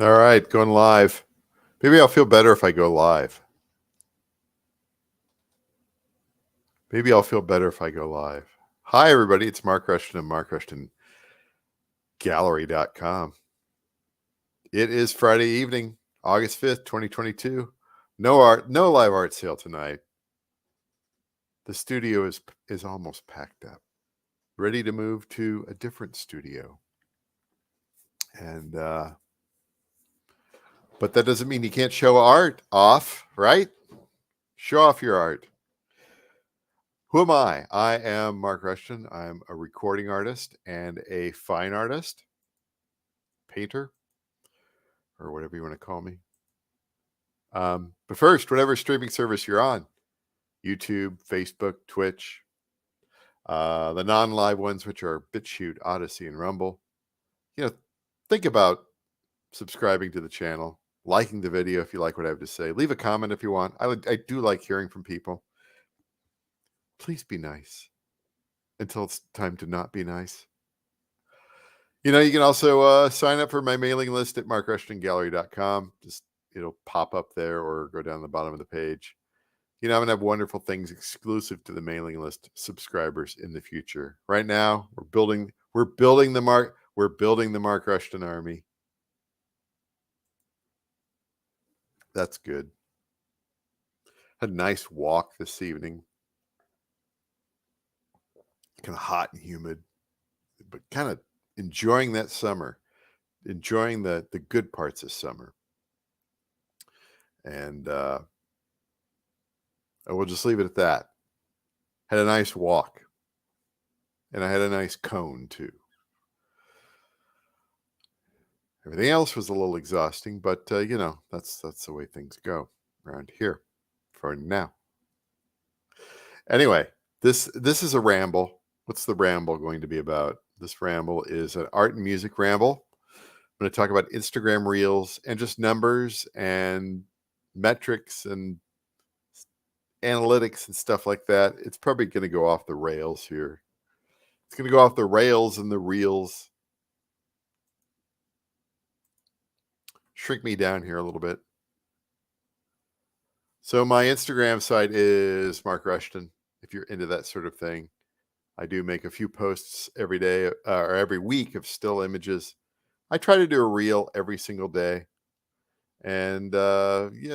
All right, going live. Maybe I'll feel better if I go live. Maybe I'll feel better if I go live. Hi, everybody. It's Mark Rushton of MarkRushtonGallery.com. It is Friday evening, August 5th, 2022. No live art sale tonight. The studio is almost packed up, ready to move to a different studio. And but that doesn't mean you can't show art off, right? Show off your art. Who am I? I am Mark Rushton. I'm a recording artist and a fine artist, painter, or whatever you want to call me. But first, whatever streaming service you're on, YouTube, Facebook, Twitch, the non-live ones, which are BitChute, Odyssey, and Rumble, think about subscribing to the channel, liking the video if you like what I have to say. Leave a comment if you want. I do like hearing from people. Please be nice until it's time to not be nice. You can also sign up for my mailing list at markrushtongallery.com. It'll pop up there or go down the bottom of the page. I'm going to have wonderful things exclusive to the mailing list subscribers in the future. Right now, we're building the Mark Rushton army. That's good. Had a nice walk this evening. Kind of hot and humid, but kind of enjoying that summer, enjoying the good parts of summer. And I will just leave it at that. Had a nice walk. And I had a nice cone too. Everything else was a little exhausting, but that's the way things go around here for now. Anyway, this is a ramble. What's the ramble going to be about? This ramble is an art and music ramble. I'm going to talk about Instagram Reels and just numbers and metrics and analytics and stuff like that. It's probably going to go off the rails here. It's going to go off the rails and the reels. Shrink me down here a little bit. So my Instagram site is Mark Rushton. If you're into that sort of thing, I do make a few posts every day or every week of still images. I try to do a reel every single day. And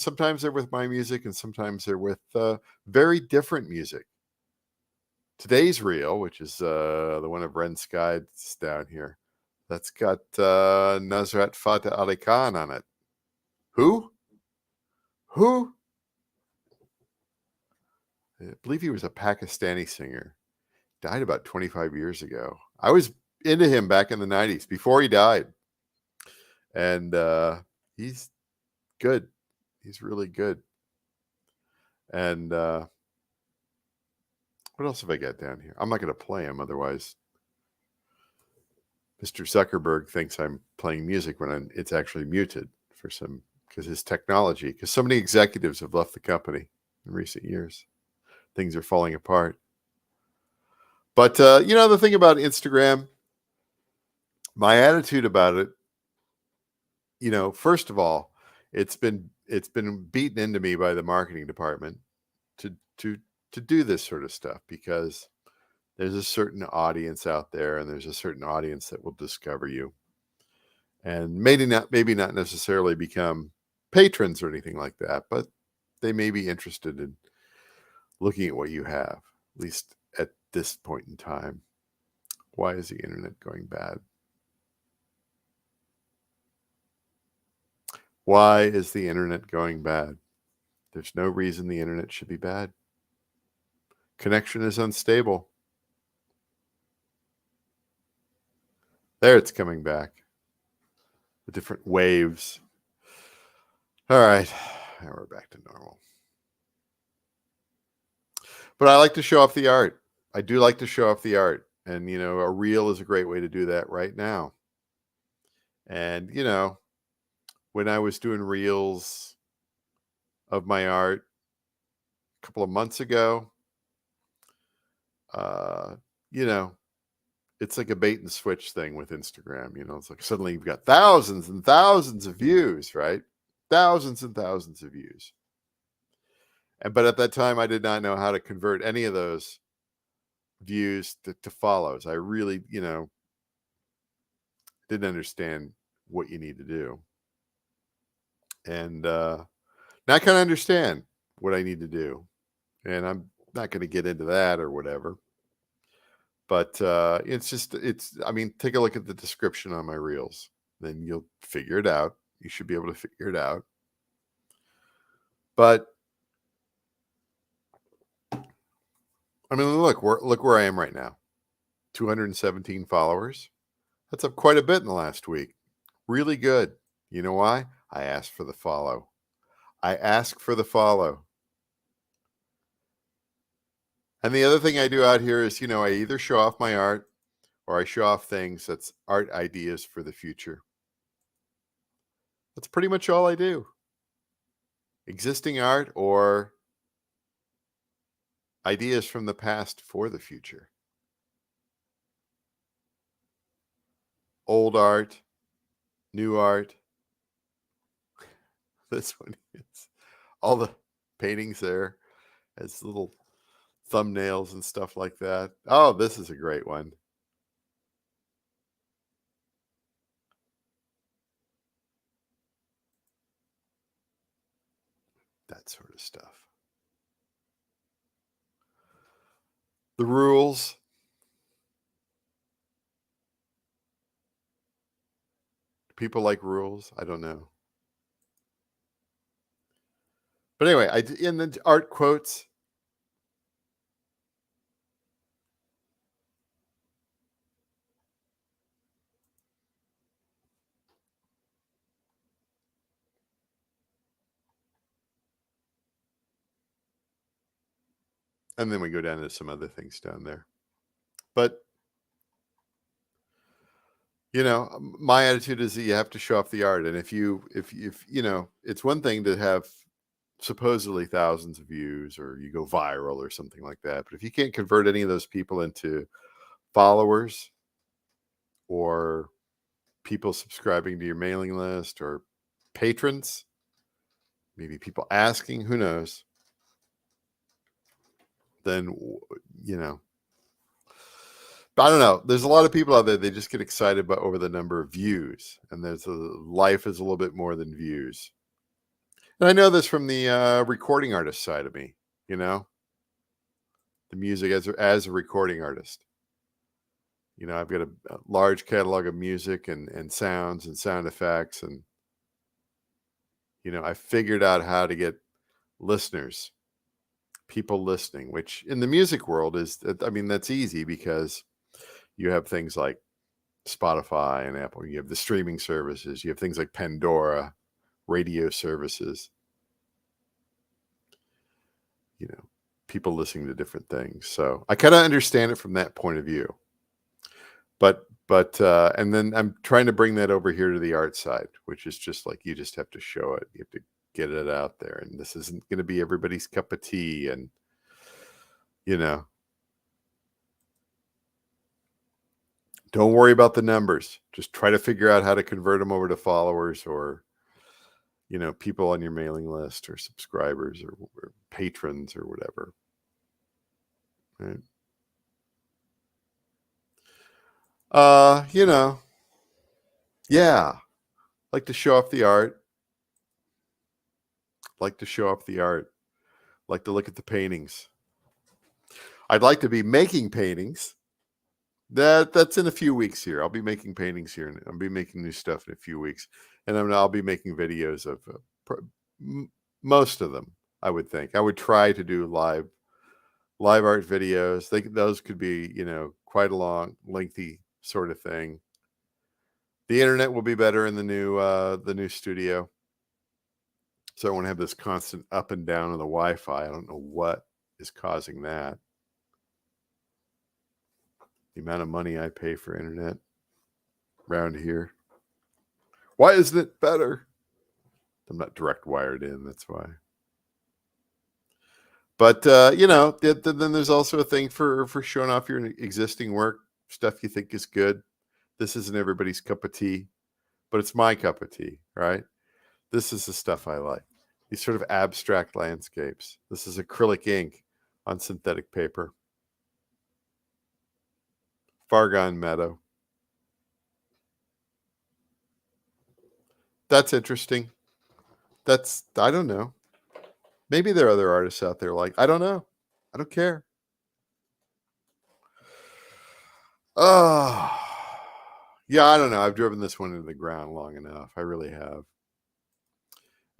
sometimes they're with my music and sometimes they're with very different music. Today's reel, which is the one of Ren Sky that's down here, that's got Nusrat Fateh Ali Khan on it. Who? I believe he was a Pakistani singer. Died about 25 years ago. I was into him back in the 90s before he died. And he's good. He's really good. And what else have I got down here? I'm not going to play him. Otherwise, Mr. Zuckerberg thinks I'm playing music when it's actually muted because his technology, because so many executives have left the company in recent years. Things are falling apart. But, the thing about Instagram, my attitude about it, first of all, it's been beaten into me by the marketing department to do this sort of stuff because there's a certain audience out there and there's a certain audience that will discover you and maybe not necessarily become patrons or anything like that, but they may be interested in looking at what you have, at least at this point in time. Why is the internet going bad? Why is the internet going bad? There's no reason the internet should be bad. Connection is unstable. There, it's coming back. The different waves. All right, now we're back to normal. But I like to show off the art. I do like to show off the art. And, a reel is a great way to do that right now. And, when I was doing reels of my art a couple of months ago, It's like a bait and switch thing with Instagram. It's like suddenly you've got thousands and thousands of views, right? Thousands and thousands of views. But at that time, I did not know how to convert any of those views to follows. I really, didn't understand what you need to do. And now I kind of understand what I need to do. And I'm not going to get into that or whatever. But take a look at the description on my reels. Then you'll figure it out. You should be able to figure it out. But I mean, look where I am right now. 217 followers. That's up quite a bit in the last week. Really good. You know why? I asked for the follow. I ask for the follow. And the other thing I do out here is, I either show off my art or I show off things that's art ideas for the future. That's pretty much all I do. Existing art or ideas from the past for the future. Old art, new art. This one is all the paintings there as little thumbnails and stuff like that. Oh, this is a great one. That sort of stuff. The rules. People like rules. I don't know. But anyway, in the art quotes. And then we go down to some other things down there. But, my attitude is that you have to show off the art. And if it's one thing to have supposedly thousands of views or you go viral or something like that. But if you can't convert any of those people into followers or people subscribing to your mailing list or patrons, maybe people asking, who knows, then, I don't know. There's a lot of people out there, they just get excited over the number of views. And life is a little bit more than views. And I know this from the recording artist side of me, the music as a recording artist. I've got a large catalog of music and sounds and sound effects. And, I figured out how to get listeners, people listening, which in the music world that's easy because you have things like Spotify and Apple. You have the streaming services. You have things like Pandora, radio services. People listening to different things. So I kind of understand it from that point of view. But and then I'm trying to bring that over here to the art side, which is just like you just have to show it. You have to get it out there. And this isn't going to be everybody's cup of tea. And, don't worry about the numbers. Just try to figure out how to convert them over to followers or, people on your mailing list or subscribers or patrons or whatever. Right. Yeah. Like to show off the art. Like to show off the art. Like to look at the paintings. I'd like to be making paintings. That's in a few weeks here. I'll be making paintings here, and I'll be making new stuff in a few weeks. And I'll be making videos of most of them. I would think I would try to do live art videos. Those could be, quite a long, lengthy sort of thing. The internet will be better in the new studio, so I won't have this constant up and down on the Wi-Fi. I don't know what is causing that. The amount of money I pay for internet around here. Why isn't it better? I'm not direct wired in, that's why. But, then there's also a thing for showing off your existing work stuff you think is good. This isn't everybody's cup of tea, but it's my cup of tea, right? This is the stuff I like. These sort of abstract landscapes. This is acrylic ink on synthetic paper. Far Gone Meadow. That's interesting. I don't know. Maybe there are other artists out there like, I don't know. I don't care. Oh, yeah, I don't know. I've driven this one into the ground long enough. I really have.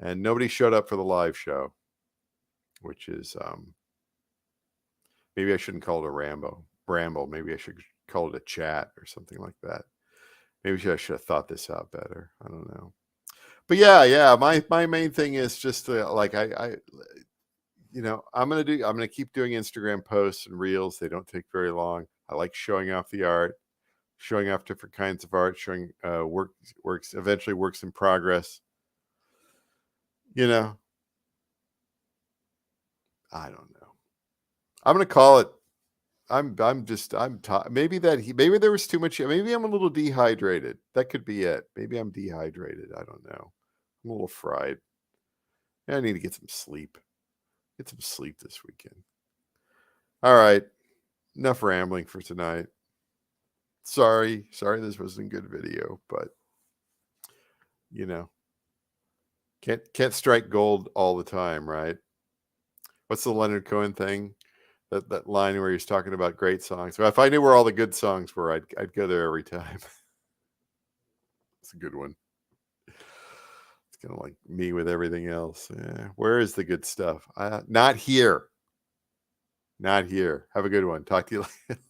And nobody showed up for the live show, which is maybe I shouldn't call it a Ramble. Maybe I should call it a chat or something like that. Maybe I should have thought this out better. I don't know. But yeah. My main thing is just like I'm gonna keep doing Instagram posts and reels. They don't take very long. I like showing off the art, showing off different kinds of art, showing works in progress. You know, I don't know. I'm gonna call it. Maybe maybe there was too much. Maybe I'm a little dehydrated. That could be it. Maybe I'm dehydrated. I don't know. I'm a little fried. I need to get some sleep. Get some sleep this weekend. All right. Enough rambling for tonight. Sorry this wasn't a good video, but can't strike gold all the time, right? What's the Leonard Cohen thing? That line where he's talking about great songs. Well, if I knew where all the good songs were, I'd go there every time. It's a good one. It's kind of like me with everything else. Yeah. Where is the good stuff? Not here. Not here. Have a good one. Talk to you later.